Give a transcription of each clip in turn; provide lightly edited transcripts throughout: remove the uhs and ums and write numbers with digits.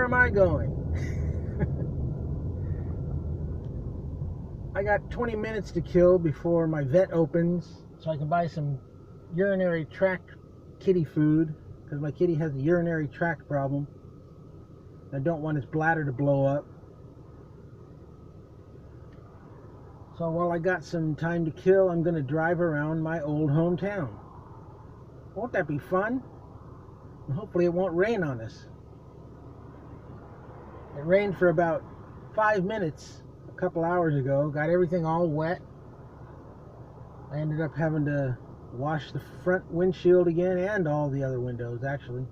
am I going? I got 20 minutes to kill before my vet opens, so I can buy some urinary tract kitty food, because my kitty has a urinary tract problem. I don't want his bladder to blow up. So while I got some time to kill, I'm going to drive around my old hometown. Won't that be fun? And hopefully it won't rain on us. It rained for about 5 minutes a couple hours ago. Got everything all wet. I ended up having to wash the front windshield again and all the other windows, actually.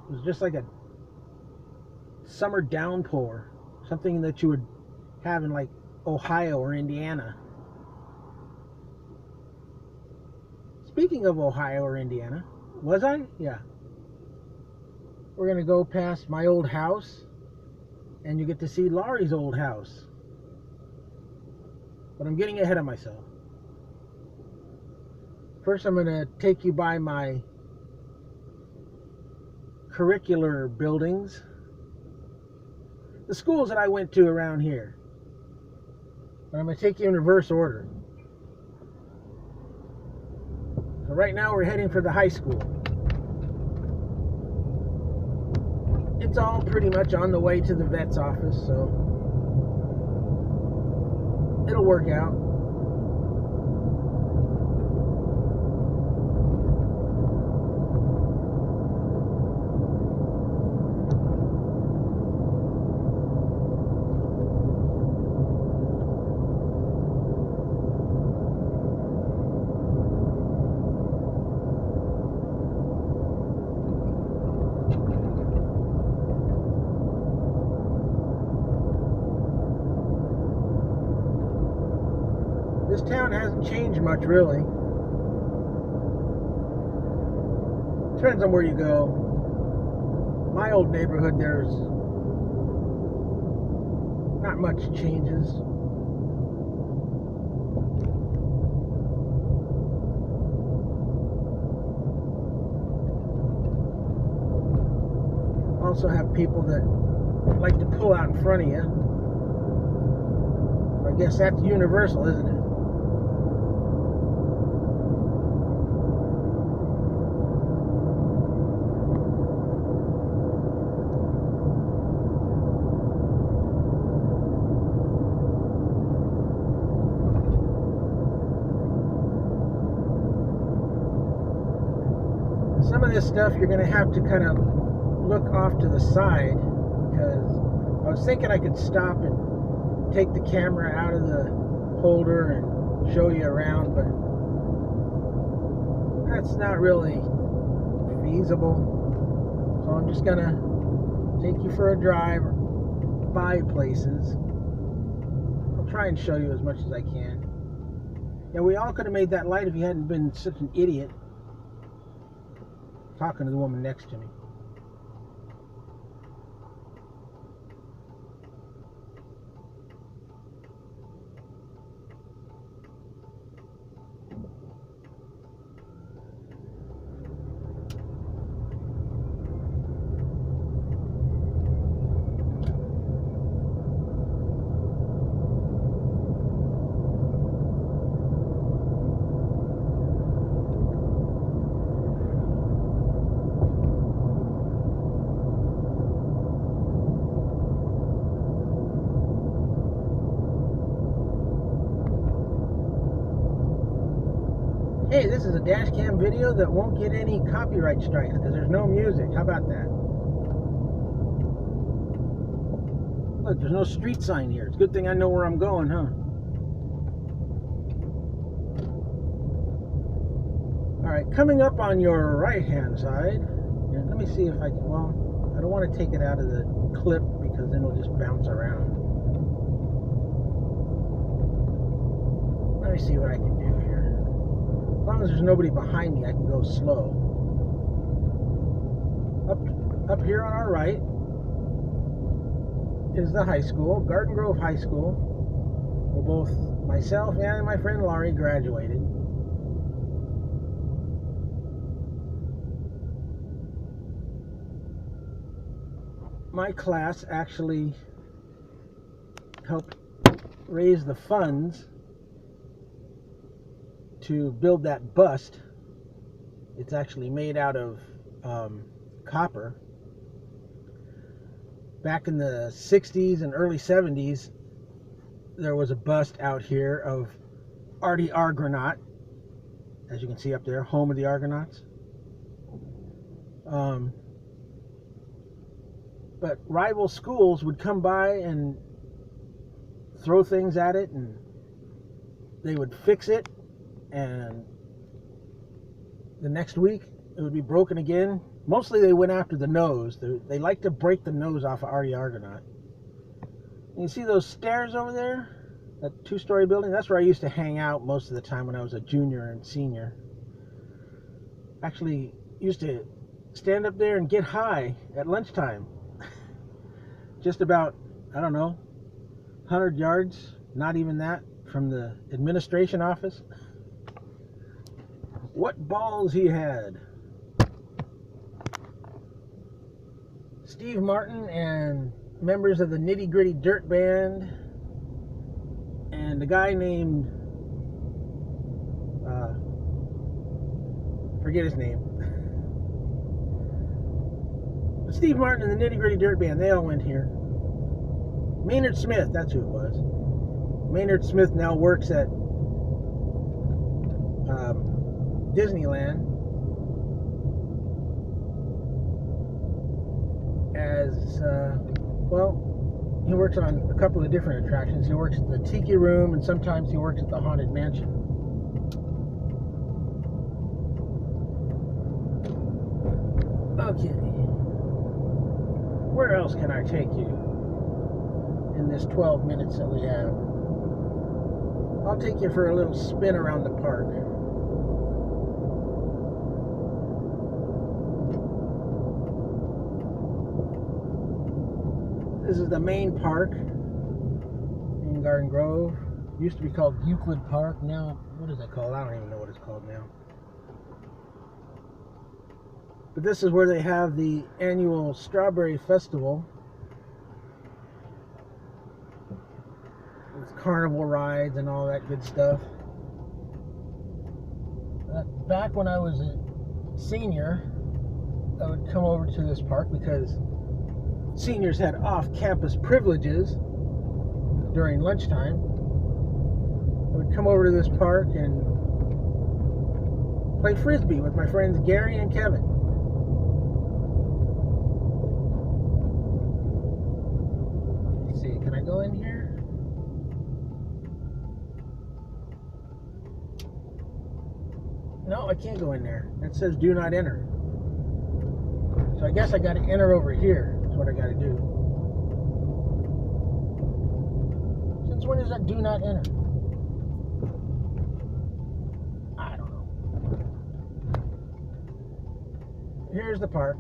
It was just like a summer downpour. Something that you would have in like Ohio or Indiana. Speaking of Ohio or Indiana, was I? Yeah. We're going to go past my old house, and you get to see Laurie's old house. But I'm getting ahead of myself. First, I'm going to take you by my curricular buildings. The schools that I went to around here. But I'm going to take you in reverse order. So right now we're heading for the high school. It's all pretty much on the way to the vet's office, so it'll work out. This town hasn't changed much, really. Depends on where you go. My old neighborhood, there's not much changes. Also have people that like to pull out in front of you. I guess that's universal, isn't it? Some of this stuff you're going to have to kind of look off to the side, because I was thinking I could stop and take the camera out of the holder and show you around, but that's not really feasible. So I'm just going to take you for a drive by places. I'll try and show you as much as I can. Yeah, we all could have made that light if you hadn't been such an idiot. Talking to the woman next to me. Hey, this is a Dashcam video that won't get any copyright strikes because there's no music. How about that? Look, there's no street sign here. It's a good thing I know where I'm going, huh? Alright, coming up on your right-hand side, here, let me see if I can, well, I don't want to take it out of the clip because then it'll just bounce around. Let me see what I can do here. As long as there's nobody behind me, I can go slow. Up here on our right is the high school, Garden Grove High School, where both myself and my friend Laurie graduated. my class actually helped raise the funds to build that bust. It's actually made out of copper. Back in the 60s and early 70s, there was a bust out here of Artie Argonaut, as you can see up there, home of the Argonauts. But rival schools would come by and throw things at it, and they would fix it, and the next week it would be broken again. Mostly they went after the nose. They like to break the nose off of Artie Argonaut. And you see those stairs over there? That two-story building? That's where I used to hang out most of the time when I was a junior and senior. Actually used to stand up there and get high at lunchtime. Just about, I don't know, 100 yards, not even that, from the administration office. What balls he had. Steve Martin and members of the Nitty Gritty Dirt Band and a guy named, forget his name. But Steve Martin and the Nitty Gritty Dirt Band, they all went here. Maynard Smith, that's who it was. Maynard Smith now works at Disneyland as, well, he works on a couple of different attractions. He works at the Tiki Room, and sometimes he works at the Haunted Mansion. Okay. Where else can I take you in this 12 minutes that we have? I'll take you for a little spin around the park. This is the main park in Garden Grove. Used to be called Euclid Park. Now, what is that called? I don't even know what it's called now. But this is where they have the annual Strawberry Festival. With carnival rides and all that good stuff. Back when I was a senior, I would come over to this park because seniors had off-campus privileges during lunchtime. I would come over to this park and play Frisbee with my friends Gary and Kevin. Let's see, can I go in here? No, I can't go in there. It says do not enter. So I guess I got to enter over here. That's what I got to do. Since when is that do not enter? I don't know. Here's the park.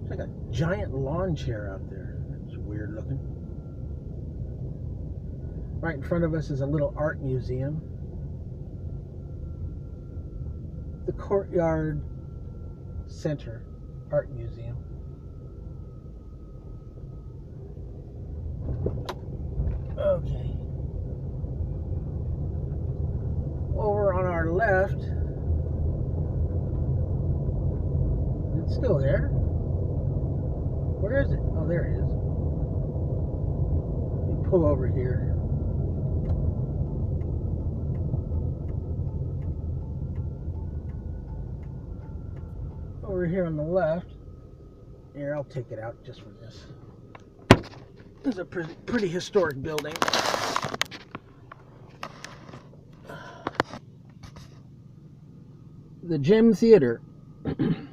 It's like a giant lawn chair out there. That's weird looking. Right in front of us is a little art museum. The Courtyard Center Art Museum. Okay. Over on our left, it's still there. Where is it? Oh, there it is. Let me pull over here. Over here on the left, here, I'll take it out just for this. This is a pretty historic building. The Gem Theater. It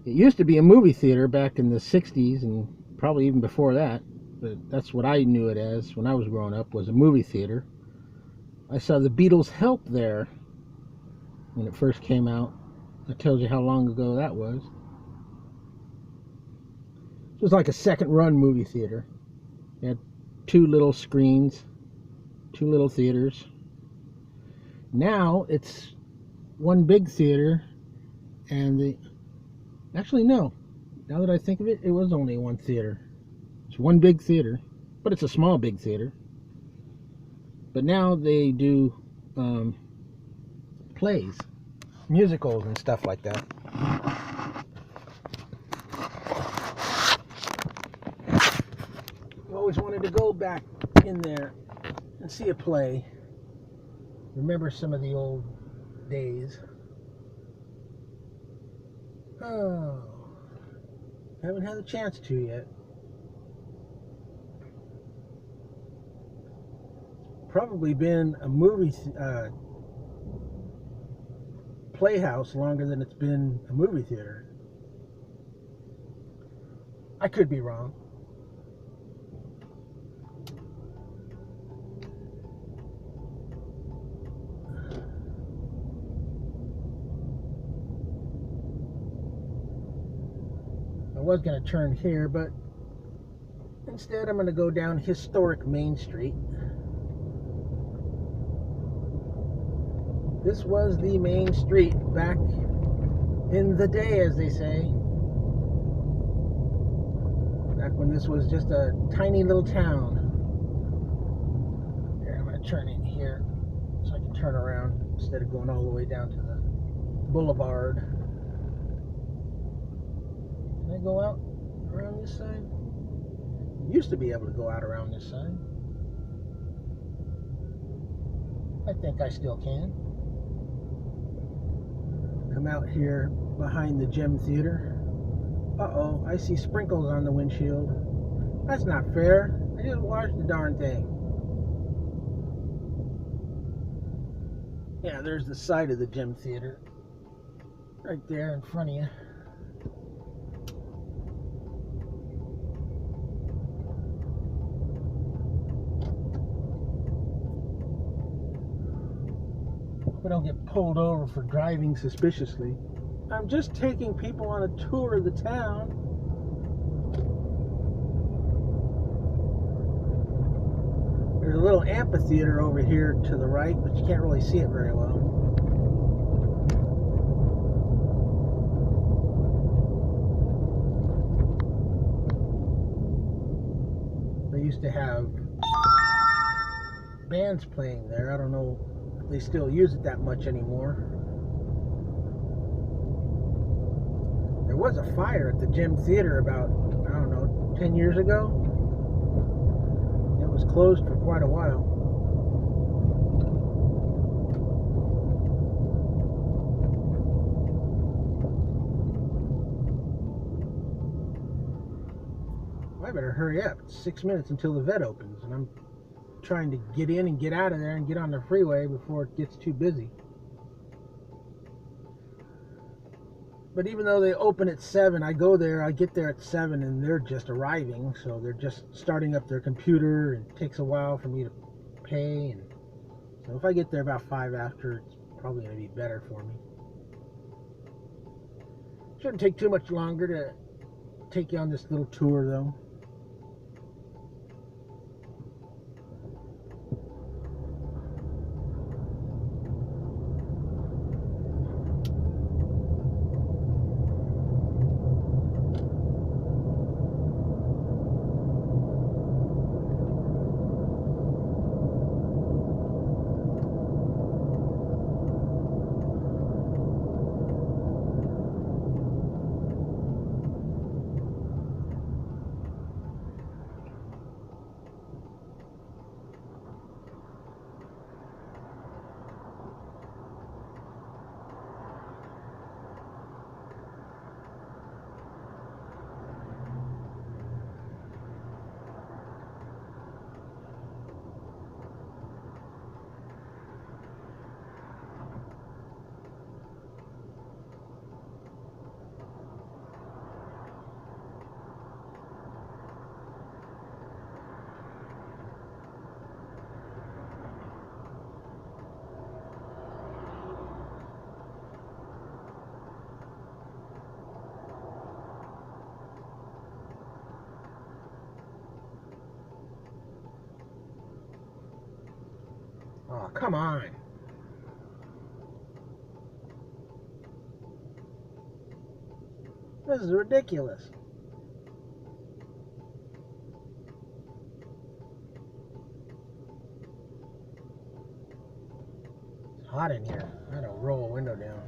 used to be a movie theater back in the 60s and probably even before that, but that's what I knew it as when I was growing up, was a movie theater. I saw the Beatles' Help there when it first came out. That tells you how long ago that was. It was like a second-run movie theater. It had two little screens, two little theaters. Now it's one big theater, and actually no. Now that I think of it, it was only one theater. It's one big theater, but it's a small big theater. But now they do plays, musicals, and stuff like that. I always wanted to go back in there and see a play. Remember some of the old days. Oh, haven't had a chance to yet. Probably been a movie playhouse longer than it's been a movie theater. I could be wrong. I was going to turn here, but instead I'm going to go down historic Main Street. This was the main street back in the day, as they say. Back when this was just a tiny little town. Here, I'm going to turn in here so I can turn around instead of going all the way down to the boulevard. Can I go out around this side? Used to be able to go out around this side. I think I still can. Come out here behind the Gem Theater. Uh-oh, I see sprinkles on the windshield. That's not fair. I just washed the darn thing. Yeah, there's the side of the Gem Theater. Right there in front of you. Hope I don't get pulled over for driving suspiciously. I'm just taking people on a tour of the town. There's a little amphitheater over here to the right, but you can't really see it very well. They used to have bands playing there. I don't know if they still use it that much anymore. There was a fire at the Gem Theater about, I don't know, 10 years ago. It was closed for quite a while. I better hurry up. It's 6 minutes until the vet opens, and I'm trying to get in and get out of there and get on the freeway before it gets too busy. But even though they open at 7, I go there, I get there at 7, and they're just arriving, so they're just starting up their computer, and it takes a while for me to pay. And so if I get there about 5 after, it's probably going to be better for me. Shouldn't take too much longer to take you on this little tour, though. Oh, come on. This is ridiculous. It's hot in here. I gotta roll a window down.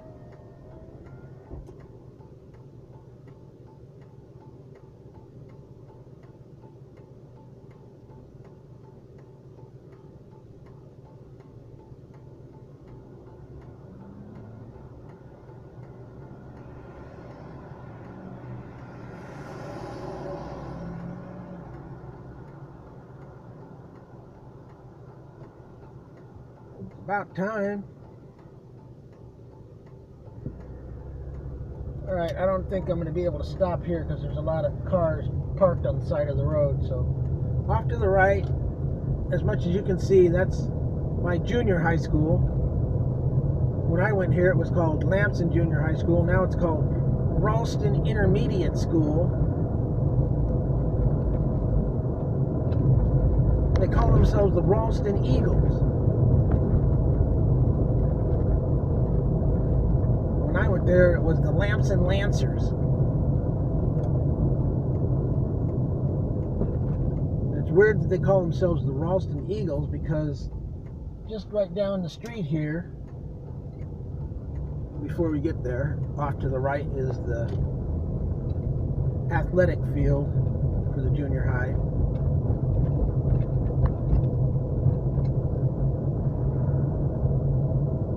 About time. Alright, I don't think I'm going to be able to stop here because there's a lot of cars parked on the side of the road. So, off to the right, as much as you can see, that's my junior high school. When I went here, it was called Lamson Junior High School. Now it's called Ralston Intermediate School. They call themselves the Ralston Eagles. When I went there, it was the Lamson Lancers. It's weird that they call themselves the Ralston Eagles because just right down the street here, before we get there, off to the right is the athletic field for the junior high.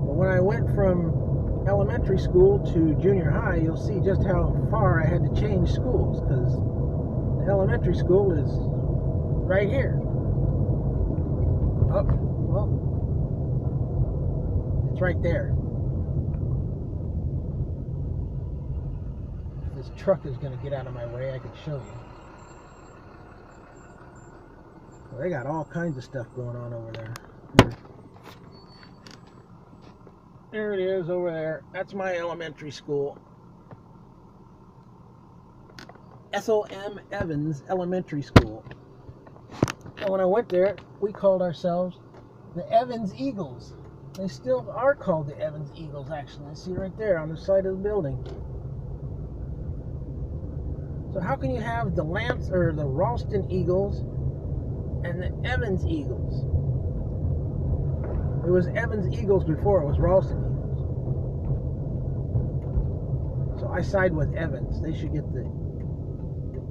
But when I went from elementary school to junior high, you'll see just how far I had to change schools, because the elementary school is right here. Oh, well, it's right there. If this truck is going to get out of my way, I could show you. Well, they got all kinds of stuff going on over there. Here. There it is over there. That's my elementary school. Ethel M. Evans Elementary School. And when I went there, we called ourselves the Evans Eagles. They still are called the Evans Eagles, actually. See right there on the side of the building. So how can you have the the Ralston Eagles and the Evans Eagles? It was Evans Eagles before it was Ralston Eagles. So I side with Evans. They should get the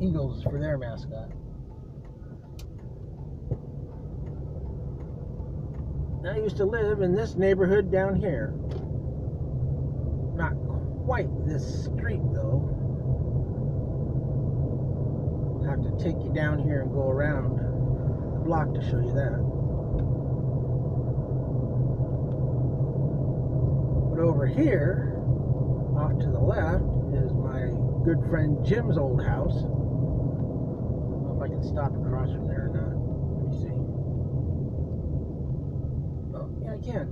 Eagles for their mascot. I used to live in this neighborhood down here. Not quite this street though. I'll have to take you down here and go around the block to show you that. Over here, off to the left, is my good friend Jim's old house. I don't know if I can stop across from there or not. Let me see. Oh, yeah, I can.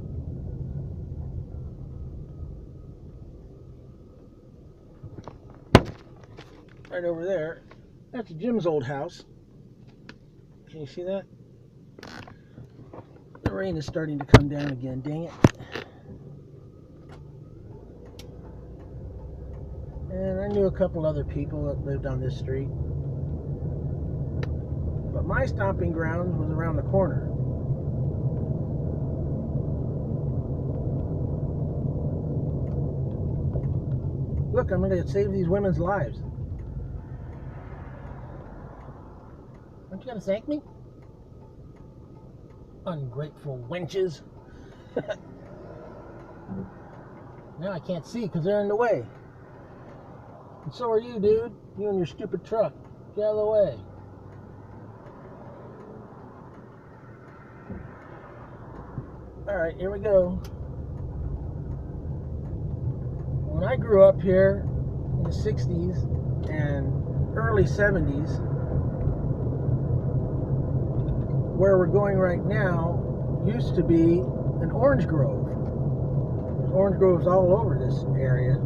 Right over there, that's Jim's old house. Can you see that? The rain is starting to come down again, dang it. And I knew a couple other people that lived on this street. But my stomping grounds was around the corner. Look, I'm going to save these women's lives. Aren't you going to thank me? Ungrateful wenches. Now I can't see because they're in the way. And so are you, dude. You and your stupid truck. Get out of the way. Alright, here we go. When I grew up here in the 60s and early 70s, where we're going right now used to be an orange grove. There's orange groves all over this area.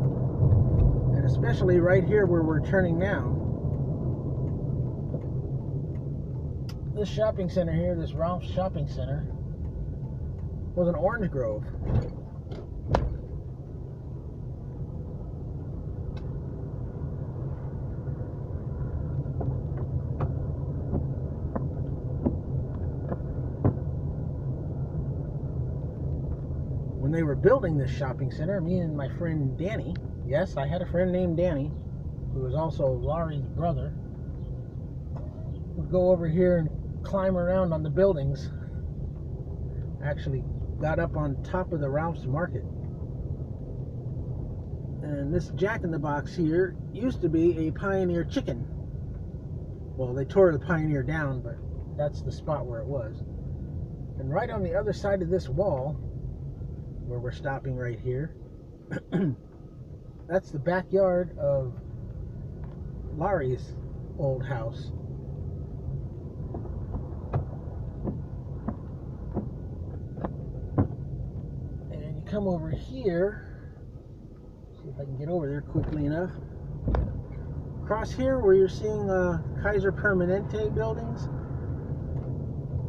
And especially right here where we're turning now. This shopping center here, this Ralph's Shopping Center, was an orange grove. they were building this shopping center, me and my friend Danny, yes, I had a friend named Danny, who was also Laurie's brother, would go over here and climb around on the buildings. Actually got up on top of the Ralph's Market. And this Jack in the Box here used to be a Pioneer Chicken. Well, they tore the Pioneer down, but that's the spot where it was. And right on the other side of this wall, where we're stopping right here, that's the backyard of Laurie's old house. And you come over here, see if I can get over there quickly enough. Across here where you're seeing Kaiser Permanente buildings,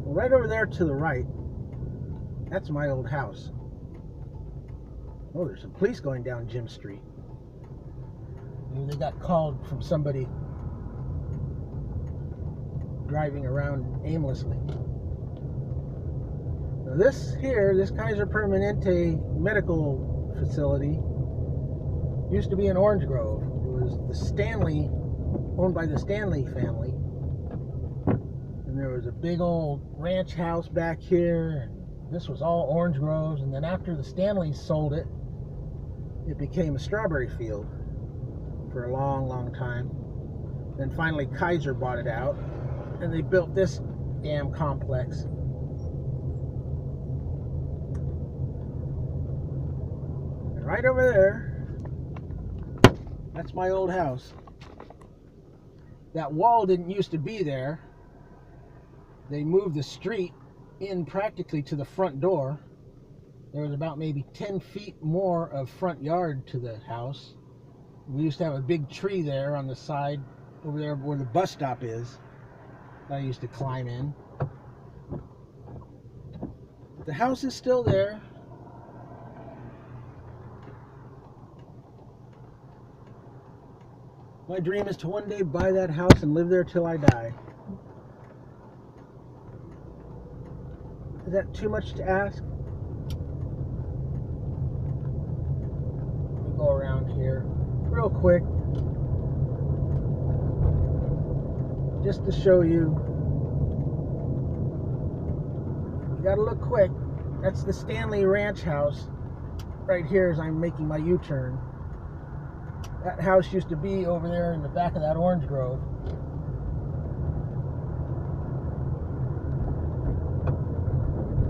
well, right over there to the right, that's my old house. Oh, there's some police going down Jim Street. Maybe they got called from somebody driving around aimlessly. Now this Kaiser Permanente medical facility used to be in Orange Grove. It was the Stanley, owned by the Stanley family. And there was a big old ranch house back here. And this was all orange groves. And then after the Stanleys sold it, it became a strawberry field for a long, long time. Then finally Kaiser bought it out, and they built this damn complex. And right over there, that's my old house. That wall didn't used to be there. They moved the street in practically to the front door. There was about maybe 10 feet more of front yard to the house. We used to have a big tree there on the side over there where the bus stop is. I used to climb in. The house is still there. My dream is to one day buy that house and live there till I die. Is that too much to ask? Let me go around here real quick, just to show you. You gotta look quick. That's the Stanley Ranch house right here as I'm making my U-turn. That house used to be over there in the back of that orange grove.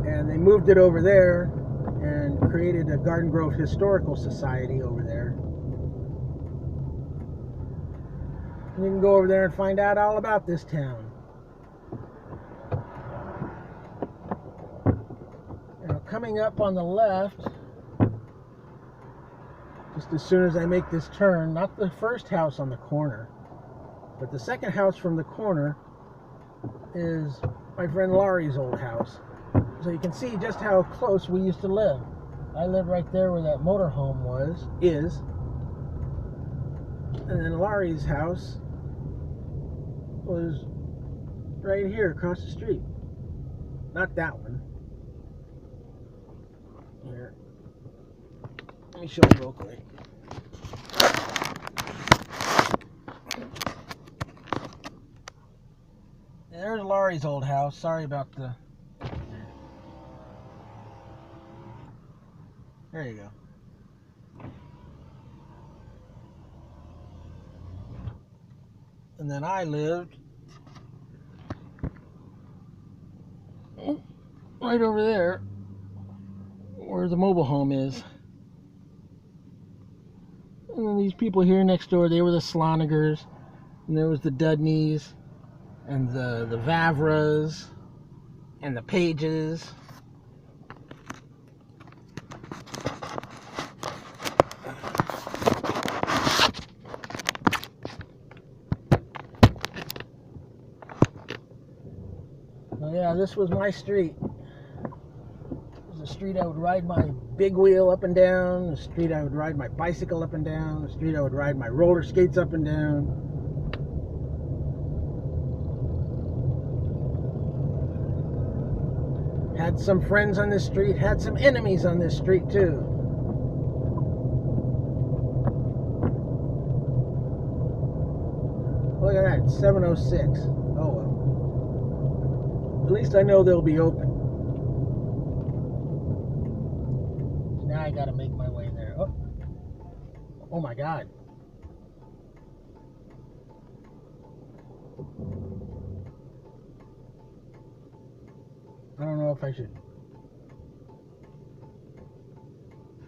And they moved it over there and created a Garden Grove Historical Society over there. And you can go over there and find out all about this town. Now, coming up on the left, just as soon as I make this turn, not the first house on the corner, but the second house from the corner is my friend Laurie's old house. So you can see just how close we used to live. I live right there where that motorhome is. And then Laurie's house was right here across the street. Not that one. Here. Let me show you real quick. There's Laurie's old house. Sorry about the... There you go. And then I lived right over there where the mobile home is. And then these people here next door, they were the Slonigers, and there was the Dudneys, and the Vavras, and the Pages. So yeah, this was my street. It was the street I would ride my big wheel up and down, the street I would ride my bicycle up and down, the street I would ride my roller skates up and down. Had some friends on this street, had some enemies on this street too. Look at that, it's 7:06. Oh well. At least I know they'll be open. Now I gotta make my way there. Oh my God. I don't know if I should.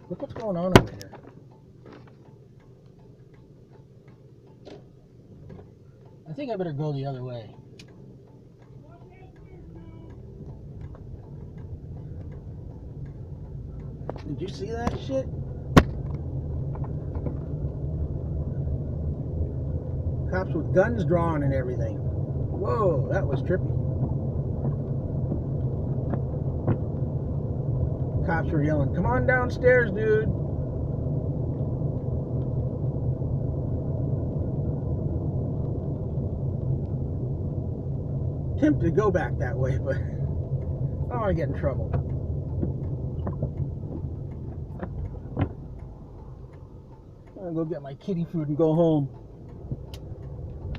Look what's going on over here. I think I better go the other way. Did you see that shit? Cops with guns drawn and everything. Whoa, that was trippy. Cops were yelling, "Come on downstairs, dude." Tempted to go back that way, but I don't want to get in trouble. I'm gonna go get my kitty food and go home.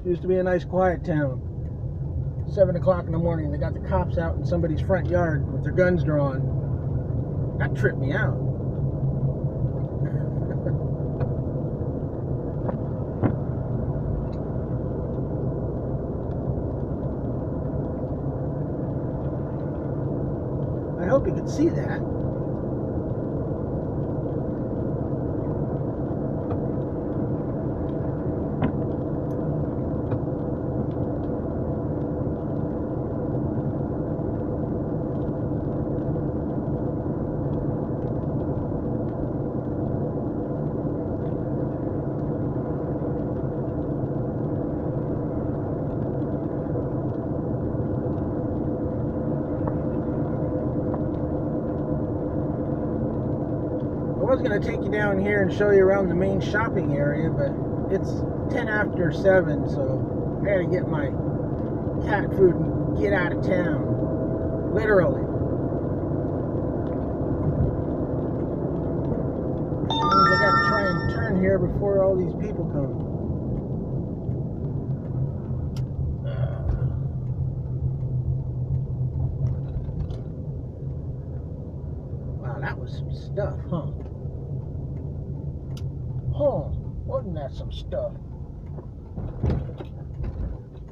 Used to be a nice quiet town. 7 o'clock in the morning, they got the cops out in somebody's front yard with their guns drawn. That tripped me out. I hope you could see that. I was going to take you down here and show you around the main shopping area, but it's 10 after 7, so I got to get my cat food and get out of town. Literally. Means I got to try and turn here before all these people come. Wow, that was some stuff, huh? Oh, wasn't that some stuff?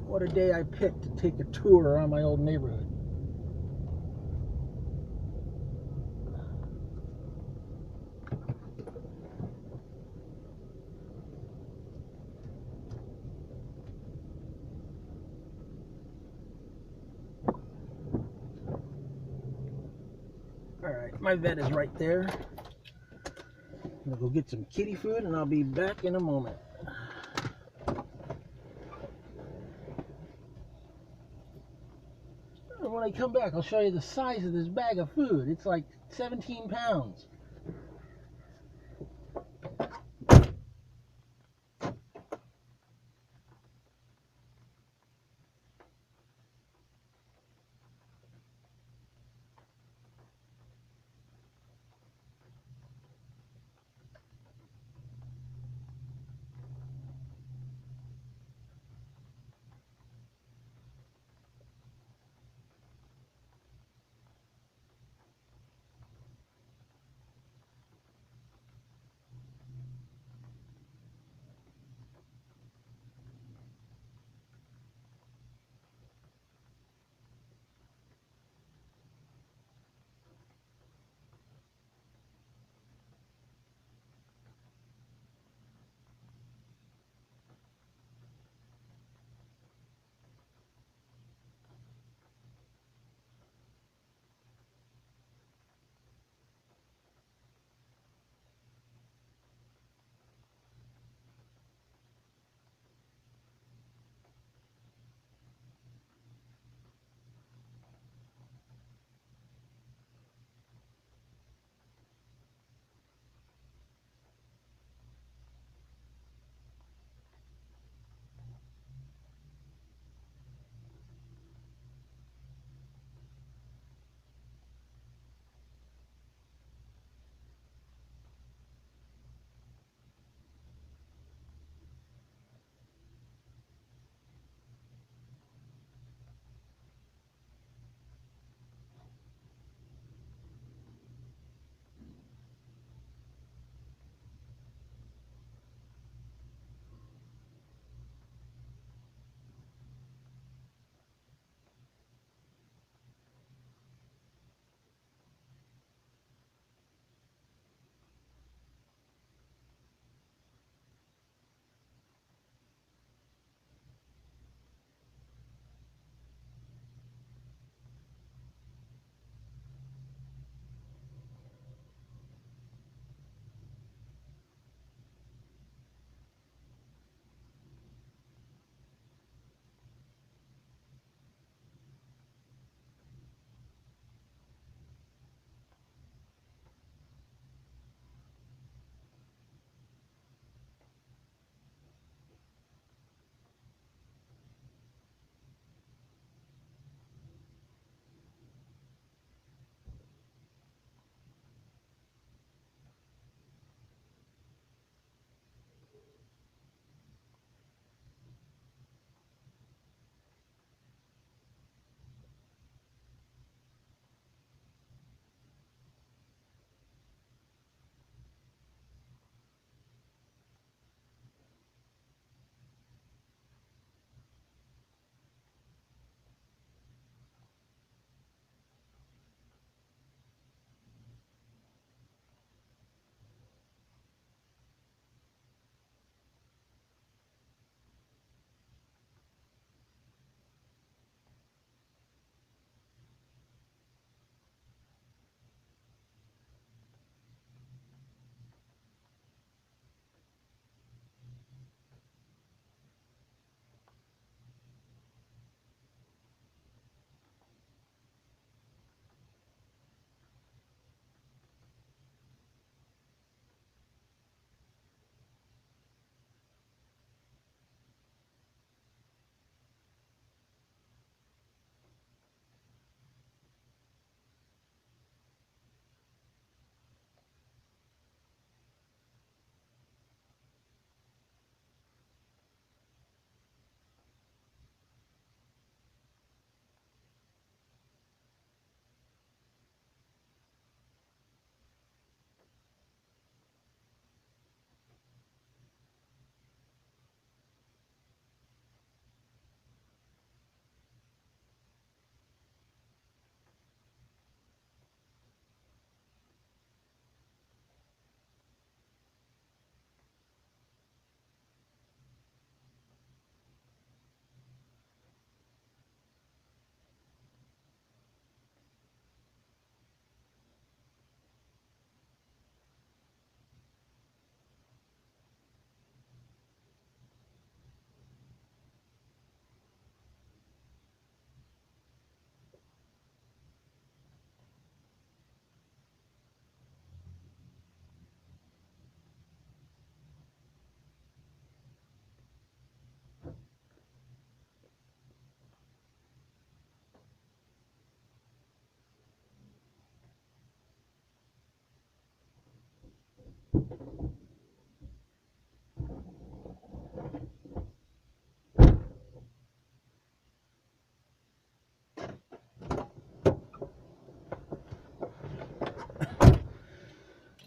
What a day I picked to take a tour around my old neighborhood. Alright, my vet is right there. I'm gonna go get some kitty food and I'll be back in a moment. And when I come back, I'll show you the size of this bag of food. It's like 17 pounds.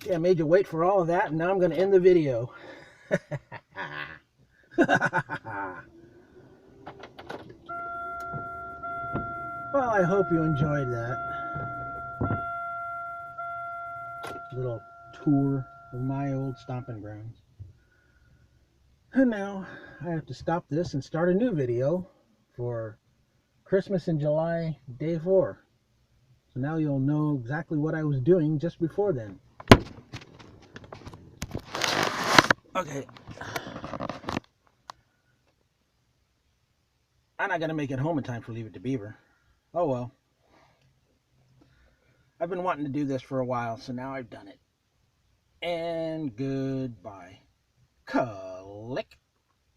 Yeah, I made you wait for all of that, and now I'm going to end the video. Well, I hope you enjoyed that little tour of my old stomping grounds. And now I have to stop this and start a new video for Christmas in July, day 4. So now you'll know exactly what I was doing just before then. Okay. I'm not going to make it home in time for Leave It to Beaver. Oh well. I've been wanting to do this for a while, so now I've done it. And goodbye. Click.